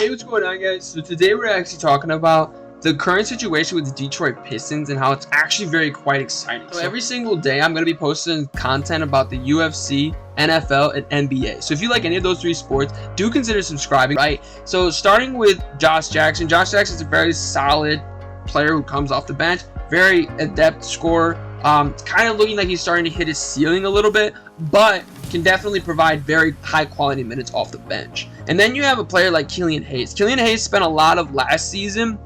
Hey, what's going on, guys? So today we're actually talking about the current situation with the Detroit Pistons and how it's actually quite exciting. So every single day I'm going to be posting content about the UFC, NFL, and NBA. So if you like any of those three sports, do consider subscribing, right? So starting with Josh Jackson. Josh Jackson is a very solid player who comes off the bench, very adept scorer. Kind of looking like he's starting to hit his ceiling a little bit, but can definitely provide very high quality minutes off the bench. And then you have a player like Killian Hayes. Killian Hayes spent a lot of last season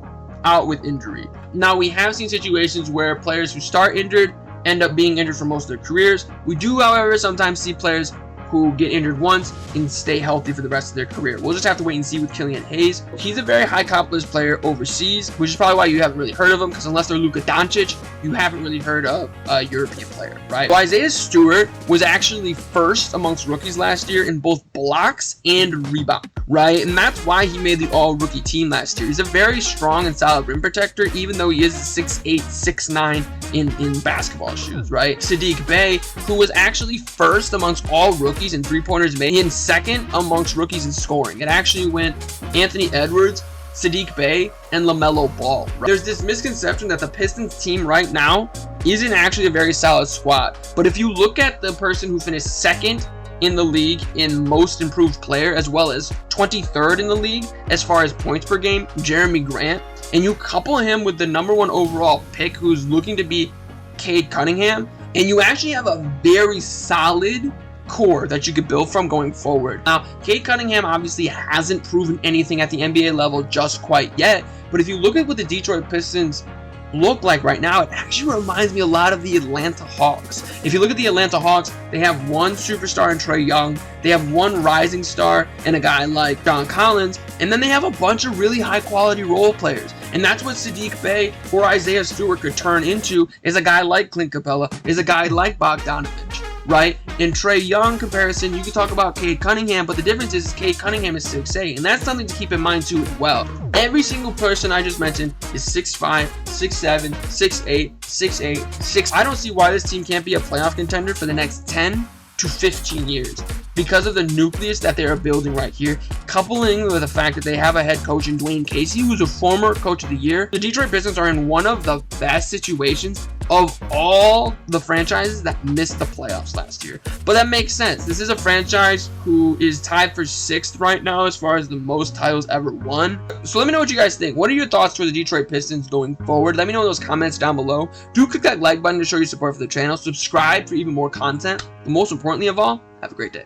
out with injury. Now, we have seen situations where players who start injured end up being injured for most of their careers. We do, however, sometimes see players who get injured once and stay healthy for the rest of their career. We'll just have to wait and see with Killian Hayes. He's a very high accomplished player overseas, which is probably why you haven't really heard of him, because unless they're Luka Doncic, you haven't really heard of a European player, right? So Isaiah Stewart was actually first amongst rookies last year in both blocks and rebound, right? And that's why he made the all-rookie team last year. He's a very strong and solid rim protector, even though he is 6'8", 6'9", in basketball shoes, right? Sadiq Bay, who was actually first amongst all rookies in three-pointers made, and second amongst rookies in scoring. It actually went Anthony Edwards, Sadiq Bay, and LaMelo Ball. Right? There's this misconception that the Pistons team right now isn't actually a very solid squad. But if you look at the person who finished second in the league in most improved player, as well as 23rd in the league as far as points per game, Jeremy Grant, and you couple him with the #1 overall pick who's looking to be Cade Cunningham, and you actually have a very solid core that you could build from going forward. Now, Cade Cunningham obviously hasn't proven anything at the NBA level just quite yet, but if you look at what the Detroit Pistons look like right now, it actually reminds me a lot of the Atlanta Hawks. If you look at the Atlanta Hawks, they have one superstar in Trae Young, they have one rising star and a guy like John Collins, and then they have a bunch of really high quality role players. And that's what Sadiq Bay or Isaiah Stewart could turn into, is a guy like Clint Capella, is a guy like Bogdanovich, right? In Trae Young comparison, you can talk about Cade Cunningham, but the difference is Cade Cunningham is 6'8", and that's something to keep in mind too as well. Every single person I just mentioned is 6'5", 6'7", 6'8", 6'8", 6. I don't see why this team can't be a playoff contender for the next 10 to 15 years because of the nucleus that they are building right here, coupling with the fact that they have a head coach in Dwayne Casey, who's a former coach of the year. The Detroit Pistons are in one of the best situations of all the franchises that missed the playoffs last year. But that makes sense. This is a franchise who is tied for 6th right now as far as the most titles ever won. So let me know what you guys think. What are your thoughts for the Detroit Pistons going forward? Let me know in those comments down below. Do click that like button to show your support for the channel. Subscribe for even more content. But most importantly of all, have a great day.